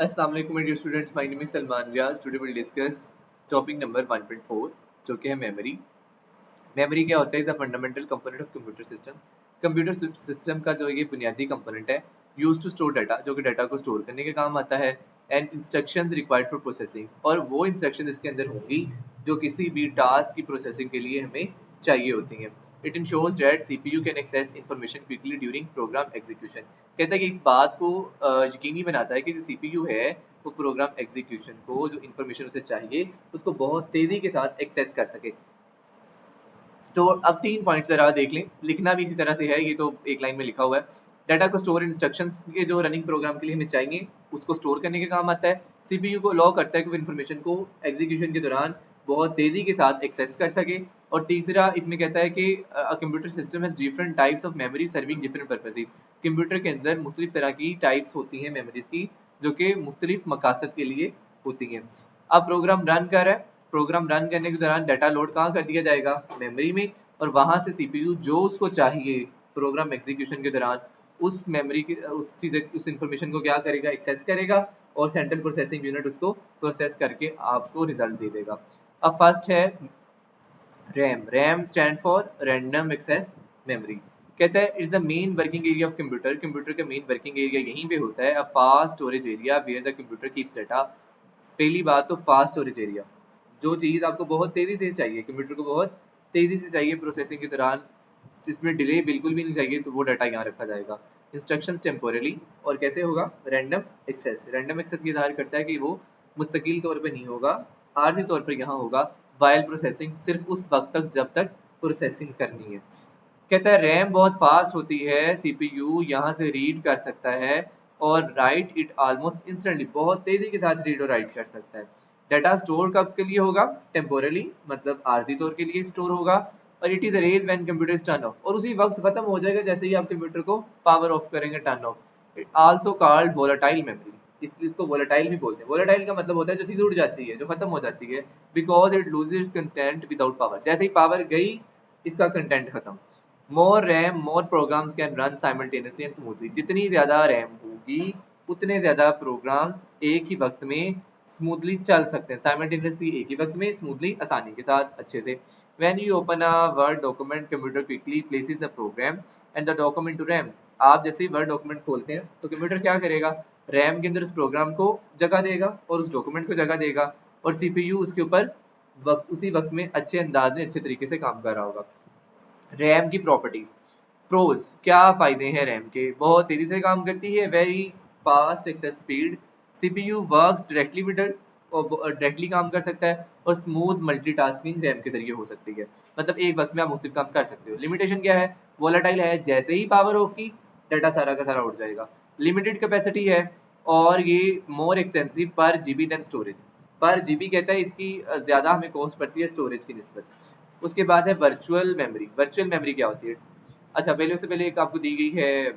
Assalamu alaikum my dear students, my name is Salman Riaz. Today we'll discuss topic number 1.4 जो कि है memory. Memory क्या होता है? Is a fundamental component of computer system. Computer system का जो ये बुनियादी कंपोनेंट है, यूज टू स्टोर डाटा, जो कि डाटा को स्टोर करने के काम आता है, and instructions required for processing, और वो इंस्ट्रक्शन इसके अंदर होंगी जो किसी भी टास्क की प्रोसेसिंग के लिए हमें चाहिए होती हैं। It ensures that CPU can access information quickly during program execution. कहता है कि इस बात को यकीनी बनाता है कि जो सीपीयू है वो प्रोग्राम एग्जीक्यूशन को, जो इंफॉर्मेशन उसे चाहिए, उसको बहुत तेजी के साथ एक्सेस कर सके। तो अब 3 पॉइंट्स जरा देख लें। लिखना भी इसी तरह से है, ये तो एक लाइन में लिखा हुआ है। डाटा को स्टोर इंस्ट्रक्शंस के जो रनिंग प्रोग्राम के लिए हमें चाहिए उसको स्टोर करने के काम आता है। सीपीयू को अलाउ करता है कि वो इन्फॉर्मेशन को एग्जीक्यूशन के दौरान बहुत तेजी के साथ एक्सेस कर सके। और तीसरा इसमें कहता है कि computer system has different types of memory serving different purposes. Computer के अंदर मुख्तलिफ तरह की टाइप्स होती हैं मेमोरीज की, जो कि मुख्तलिफ मकासद के लिए होती हैं। अब प्रोग्राम रन कर रहा है, प्रोग्राम रन करने के दौरान डाटा लोड कहाँ कर दिया जाएगा? मेमोरी में। और वहां से सीपीयू जो उसको चाहिए प्रोग्राम एग्जीक्यूशन के दौरान उस मेमोरी की उस इंफॉर्मेशन को क्या करेगा? एक्सेस करेगा, और सेंट्रल प्रोसेसिंग यूनिट उसको प्रोसेस करके आपको रिजल्ट दे देगा। अब फर्स्ट है RAM. RAM stands for random access memory. कहता है it's the main working area of computer. Computer का मेन वर्किंग एरिया यहीं पे होता है। A fast storage area where the computer keeps data. पहली बात तो फास्ट स्टोरेज एरिया, जो चीज़ आपको बहुत तेज़ी से चाहिए, कंप्यूटर को बहुत तेज़ी से चाहिए प्रोसेसिंग के दौरान, जिसमें डिले बिल्कुल भी नहीं चाहिए, तो वो डाटा यहाँ रखा जाएगा। इंस्ट्रक्शंस टेम्पोरली, और कैसे होगा? Random access. रैंडम एक्सेस ये ज़ाहिर करता है कि वो मुस्तकिल तौर पे नहीं होगा, आर्जी तौर पर यहाँ होगा। वाइल प्रोसेसिंग, सिर्फ उस वक्त तक जब तक प्रोसेसिंग करनी है। कहता है रैम बहुत फास्ट होती है, सीपीयू यहाँ से रीड कर सकता है और राइट इट ऑलमोस्ट इंस्टेंटली, बहुत तेजी के साथ रीड और राइट कर सकता है। डाटा स्टोर कब के लिए होगा? टेम्पोरली, मतलब आर्जी तौर के लिए स्टोर होगा। और it is arrays when computer is turn off, और उसी वक्त खत्म हो जाएगा जैसे ही आप कंप्यूटर को पावर ऑफ करेंगे, turn off. It also called volatile memory, इसलिए इसको वोलेटाइल भी बोलते हैं। वोलेटाइल का मतलब होता है जो चीज उड़ जाती है, जो खत्म हो जाती है, because it loses content without power. जैसे ही पावर गई, इसका कंटेंट खत्म। More RAM more programs can run simultaneously and smoothly. जितनी ज़्यादा रैम होगी उतने ज़्यादा प्रोग्राम्स एक ही वक्त में स्मूथली चल सकते हैं। साइमल्टेनियसली एक ही वक्त में स्मूथली, आसानी के साथ, अच्छे से। When you open a Word document, computer quickly places the program and the document to RAM। आप जैसे ही वर्ड डॉक्यूमेंट खोलते हैं तो कंप्यूटर क्या करेगा? रैम के अंदर उस प्रोग्राम को जगह देगा और उस डॉक्यूमेंट को जगह देगा, और सीपीयू उसके ऊपर उसी वक्त में अच्छे अंदाज में, अच्छे तरीके से काम कर रहा होगा। रैम की प्रॉपर्टीज। प्रोज, क्या फायदे हैं रैम के? बहुत तेजी से काम करती है, very fast access speed. CPU works directly with, directly काम कर सकता है, और स्मूथ मल्टीटास्किंग रैम के जरिए हो सकती है। मतलब एक वक्त में आप मुख्तलिफ काम कर सकते हो। लिमिटेशन क्या है? वोलेटाइल है, जैसे ही पावर ऑफ की डाटा सारा का सारा उड़ जाएगा। लिमिटेड कैपेसिटी है, और ये मोर एक्सपेंसिव पर जीबी देन स्टोरेज। पर जीबी कहता है इसकी ज्यादा हमें कॉस्ट पड़ती है स्टोरेज की निस्बत। उसके बाद है वर्चुअल मेमोरी। वर्चुअल मेमोरी क्या होती है? अच्छा, पहले उससे पहले एक आपको दी गई है,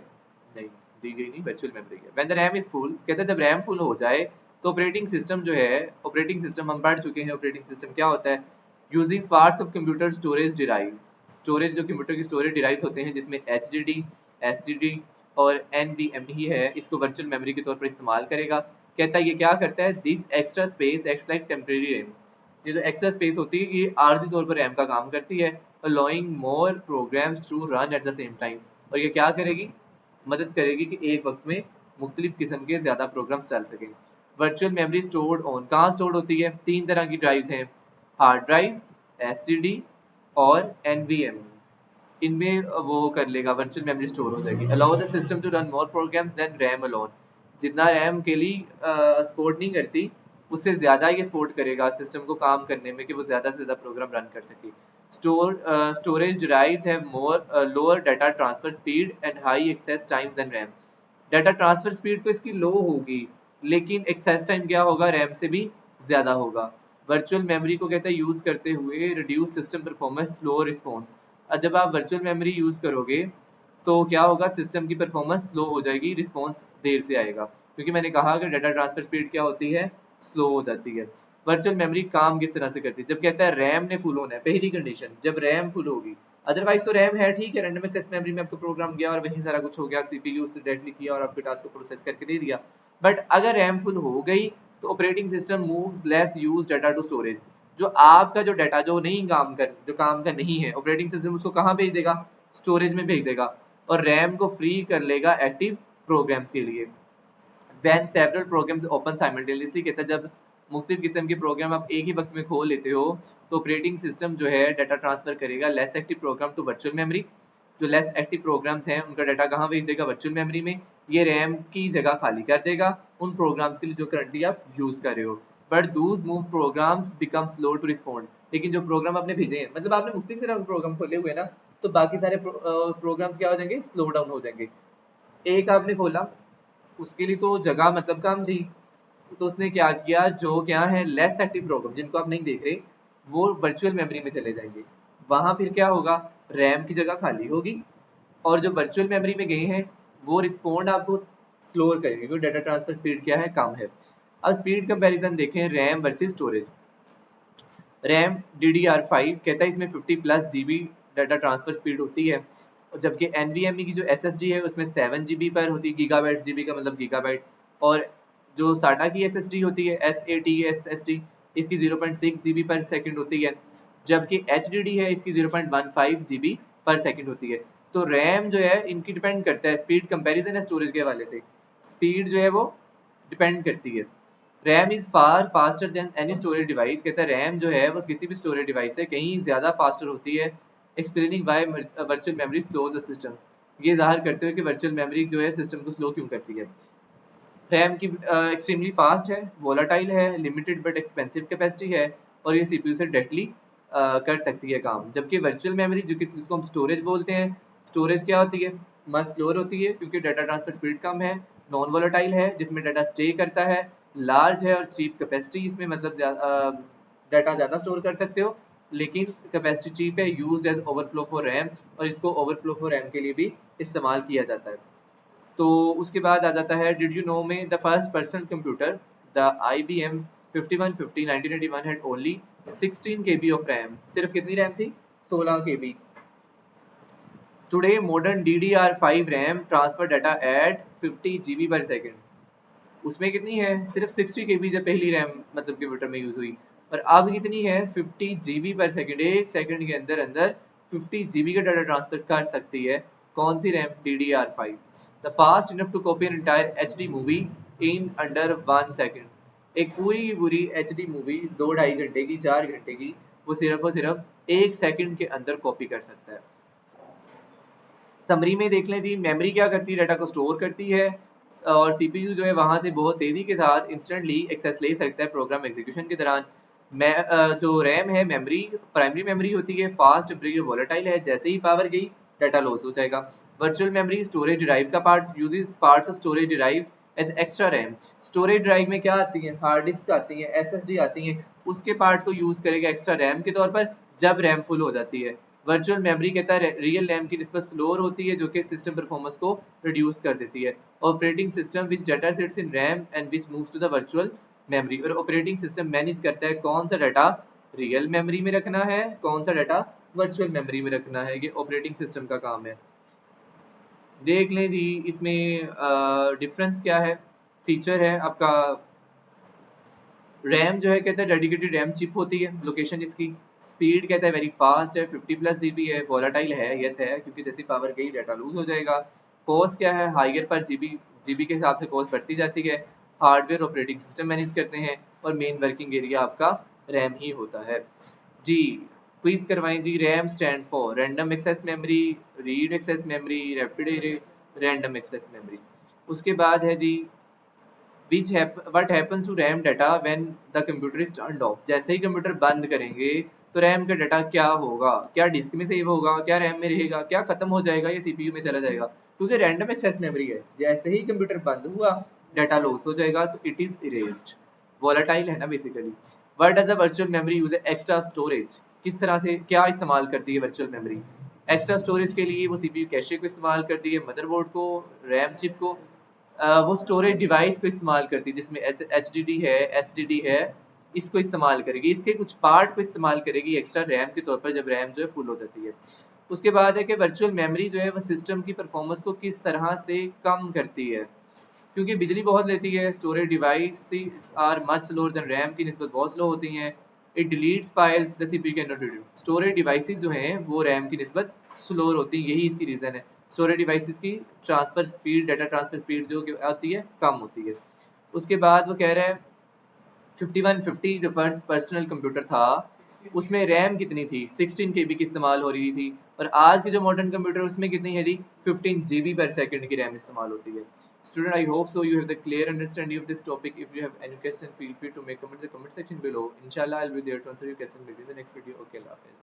नहीं दी गई नहीं, वर्चुअल मेमोरी है। When the RAM is full, कहते हैं जब रैम फुल हो जाए तो ऑपरेटिंग सिस्टम जो है, ऑपरेटिंग सिस्टम हम पढ़ चुके हैं, ऑपरेटिंग सिस्टम क्या होता है? Using parts of computer storage derive. Storage, जो कंप्यूटर की स्टोरेज डिवाइस होते हैं, जिसमें एचडीडी, एसटीडी और एनवीएमई है, इसको वर्चुअल मेमोरी के तौर पर इस्तेमाल करेगा। कहता है ये क्या करता है? This extra space acts like temporary RAM. ये जो एक्स्ट्रा स्पेस होती है ये आर्जी तौर पर रैम का काम करती है, allowing more programs to run at the same time। और ये क्या करेगी? मदद करेगी कि एक वक्त में मुख्तलिफ किस्म के ज़्यादा प्रोग्राम्स चल सकें। वर्चुअल मेमोरी स्टोर्ड ऑन, कहाँ स्टोर्ड होती है? 3 तरह की ड्राइव्स हैं, हार्ड ड्राइव, एसटीडी और एनवीएमई। इनमें वो कर लेगा, वर्चुअल मेमोरी स्टोर हो जाएगी। Allow the system to run more programs than RAM alone. जितना रैम के लिए सपोर्ट नहीं करती, उससे ज़्यादा ये सपोर्ट करेगा सिस्टम को काम करने में, कि वो ज़्यादा से ज़्यादा प्रोग्राम रन कर सके। Storage drives have more lower data transfer speed and high access times than RAM. Data transfer speed तो इसकी लो होगी, लेकिन एक्सेस टाइम क्या होगा? रैम से भी ज़्यादा होगा। वर्चुअल मेमोरी को कहता है यूज़ करते हुए reduce system performance, slow response. जब आप वर्चुअल मेमोरी यूज़ करोगे तो क्या होगा? सिस्टम की परफॉर्मेंस स्लो हो जाएगी, रिस्पॉन्स देर से आएगा, क्योंकि मैंने कहा कि डाटा ट्रांसफर स्पीड क्या होती है? स्लो हो जाती है। वर्चुअल मेमोरी काम किस तरह से करती है? जब कहता है रैम ने फुल होना है, पहली कंडीशन जब रैम फुल होगी। अदरवाइज तो रैम है ठीक है, रैंडम एक्सेस मेमोरी में आपका प्रोग्राम गया और वहीं सारा कुछ हो गया, सीपीयू से डायरेक्टली किया और आपके टास्क को प्रोसेस करके दे दिया। बट अगर रैम फुल हो गई तो operating system moves less use data to storage. जो आपका जो डाटा जो काम का नहीं है, ऑपरेटिंग सिस्टम उसको कहाँ भेज देगा, स्टोरेज में भेज देगा, और रैम को फ्री कर लेगा एक्टिव प्रोग्राम्स के लिए। when several programs open simultaneously, कहता है जब मुख्तलिफ किस्म के प्रोग्राम आप एक ही वक्त में खोल लेते हो तो ऑपरेटिंग सिस्टम जो है डाटा ट्रांसफर करेगा less active program to virtual memory. जो लेस एक्टिव प्रोग्राम्स हैं उनका डाटा कहाँ भेज देगा, वर्चुअल मेमोरी में। ये रैम की जगह खाली कर देगा उन प्रोग्राम्स के लिए जो करंटली आप यूज कर रहे हो। But those move programs become slow to respond. लेकिन जो प्रोग्राम आपने भेजे हैं, मतलब आपने मुख्तलिफ तरह के प्रोग्राम खोले हुए हैं ना, तो बाकी सारे प्रोग्राम्स क्या हो जाएंगे, स्लो डाउन हो जाएंगे। एक आपने खोला, उसके लिए तो जगह मतलब कम थी, तो उसने क्या किया, जो क्या है लेस एक्टिव प्रोग्राम जिनको आप नहीं देख रहे वो वर्चुअल मेमोरी में चले जाएंगे। वहां फिर क्या होगा, रैम की जगह खाली होगी और जो वर्चुअल मेमोरी में गए हैं वो रिस्पॉन्ड आपको स्लोअर करेंगे क्योंकि डाटा ट्रांसफर स्पीड क्या है, कम है। अब स्पीड कंपैरिजन देखें RAM versus storage. RAM DDR5 कहता है इसमें 50+ GB डाटा ट्रांसफर स्पीड होती है, और जबकि NVMe की जो SSD है उसमें 7 GB पर होती है, गीगाबाइट, GB का मतलब गीगाबाइट। और जो SATA की SSD होती है, SATA SSD, इसकी 0.6 GB पर सेकंड होती है, जबकि HDD है इसकी 0.15 GB पर सेकंड होती है। तो रैम जो है इनकी डिपेंड करता है, स्पीड कंपैरिजन है स्टोरेज के हवाले से, स्पीड जो है वो डिपेंड करती है। RAM is far faster than any storage device, कहता है रैम जो है वो किसी भी स्टोरेज डिवाइस से कहीं ज़्यादा फास्टर होती है। Explaining why virtual memory slows the system, ये जाहिर करते हुए कि वर्चुअल मेमोरी जो है सिस्टम को स्लो क्यों करती है। रैम की एक्सट्रीमली फास्ट है, वोलाटाइल है, लिमिटेड बट एक्सपेंसिव कैपेसिटी है, और ये सीपीयू से डायरेक्टली कर सकती है काम। जबकि वर्चुअल मेमोरी जो कि जिसको हम स्टोरेज बोलते हैं, स्टोरेज क्या होती है, मच स्लोअर होती है क्योंकि डाटा ट्रांसफर स्पीड कम है, नॉन वोलाटाइल है जिसमें डाटा स्टे करता है, लार्ज है और चीप कैपेसिटी, इसमें मतलब डाटा ज़्यादा स्टोर कर सकते हो, लेकिन कैपेसिटी चीप है, use as overflow for RAM, और इसको ओवरफ्लो फॉर रैम के लिए भी इस्तेमाल किया जाता है। तो उसके बाद आ जाता है, डिड यू नो में the first personal computer the IBM 5150 1981 had only 16 KB of RAM. सिर्फ कितनी रैम थी, 16 KB। Today modern DDR5 RAM transfer data at 50 GB पर सेकेंड। उसमें कितनी है, सिर्फ 60 KB जब पहली रैम मतलब कंप्यूटर में यूज हुई, और अब कितनी है 50 GB पर सेकेंड। एक सेकंड के अंदर अंदर 50 GB का डाटा ट्रांसफर कर सकती है कौन सी RAM, DDR5। The fast enough to copy an entire HD movie in under 1 second. एक पूरी की पूरी HD मूवी 2-2.5 घंटे की, 4 घंटे की, वो सिर्फ और सिर्फ 1 सेकंड के अंदर कॉपी कर सकता है। समरी में देख लें जी, मेमोरी क्या करती है, डाटा को स्टोर करती है, और सीपीयू जो है वहां से बहुत तेजी के साथ इंस्टेंटली एक्सेस ले सकता है प्रोग्राम एग्जीक्यूशन के दौरान। जो रैम है मेमोरी, प्राइमरी मेमोरी होती है, फास्ट टेम्परेचर वोलेटाइल है, जैसे ही पावर गई डाटा लॉस हो जाएगा। वर्चुअल मेमोरी स्टोरेज ड्राइव का part, uses parts of storage drive as extra RAM. Storage drive में क्या आती है, हार्ड डिस्क आती है, SSD आती है, उसके पार्ट को यूज करेगा एक्स्ट्रा रैम के तौर पर जब रैम फुल हो जाती है। वर्चुअल मेमोरी कहता है रियल रैम की निस्बत स्लोअर होती है जो कि सिस्टम परफॉर्मेंस को रिड्यूस कर देती है। Operating system which data sets in RAM and which moves to the virtual memory, और ऑपरेटिंग सिस्टम मैनेज करता है कौन सा डाटा रियल मेमोरी में रखना है, कौन सा डाटा वर्चुअल मेमोरी में रखना है, ये ऑपरेटिंग सिस्टम का काम है। देख लें जी इसमें डिफरेंस क्या है, फीचर है आपका। रैम जो है कहता है डेडिकेटेड रैम चिप होती है, लोकेशन इसकी। स्पीड कहता है वेरी फास्ट है, 50+ GB है, वोलाटाइल है, यस है क्योंकि जैसी पावर गई डाटा लूज हो जाएगा। कॉस्ट क्या है, हाइयर पर जीबी के हिसाब से कॉस्ट बढ़ती जाती है। हार्डवेयर ऑपरेटिंग सिस्टम मैनेज करते हैं, और मेन वर्किंग एरिया आपका रैम ही होता है जी। क्विज करवाएं जी। RAM stands for random access memory, read access memory, rapid random access memory. उसके बाद है जी what happens to RAM data when the computer is turned off। जैसे ही कंप्यूटर बंद करेंगे तो रैम का डाटा क्या होगा, क्या डिस्क में सेव होगा, क्या रैम में रहेगा, क्या खत्म हो जाएगा, या सीपीयू में चला जाएगा, क्योंकि रैंडम एक्सेस मेमोरी है। जैसे ही कंप्यूटर बंद हुआ डाटा लॉस हो जाएगा, तो इट इज इरेज्ड, वोलेटाइल है ना basically. What does a virtual memory use extra storage, किस तरह से क्या इस्तेमाल करती है वर्चुअल मेमोरी। एक्स्ट्रा स्टोरेज के लिए वो सीपीयू कैशे को इस्तेमाल करती है, मदरबोर्ड को, रैम चिप को, वो स्टोरेज डिवाइस को इस्तेमाल करती है जिसमें HDD है, SSD है, इसको इस्तेमाल करेगी, इसके कुछ पार्ट को इस्तेमाल करेगी एक्स्ट्रा रैम के तौर पर जब रैम जो है फुल हो जाती है। उसके बाद है कि वर्चुअल मेमोरी जो है वो सिस्टम की परफॉर्मेंस को किस तरह से कम करती है। क्योंकि बिजली बहुत लेती है। Storage device are much slower than RAM की निस्बत बहुत स्लो होती हैं। It deletes files the CPU can not read. Storage devices जो हैं वो रैम की निस्बत स्लोअर होती हैं, यही इसकी रीज़न है। स्टोरेज डिवाइसेस की transfer speed, data transfer speed जो आती है कम होती है। उसके बाद वो कह रहा है 5150 जो फर्स्ट पर्सनल कंप्यूटर था उसमें रैम कितनी थी, 16 KB की इस्तेमाल हो रही थी। और आज के जो मॉडर्न कंप्यूटर उसमें कितनी है जी, 15 GB पर सेकंड की रैम इस्तेमाल होती है। Student, I hope so you have the clear understanding of this topic. If you have any question, feel free to make comment in the comment section below. Inshallah, I'll be there to answer your question maybe in the next video. Okay, Allah Hafiz.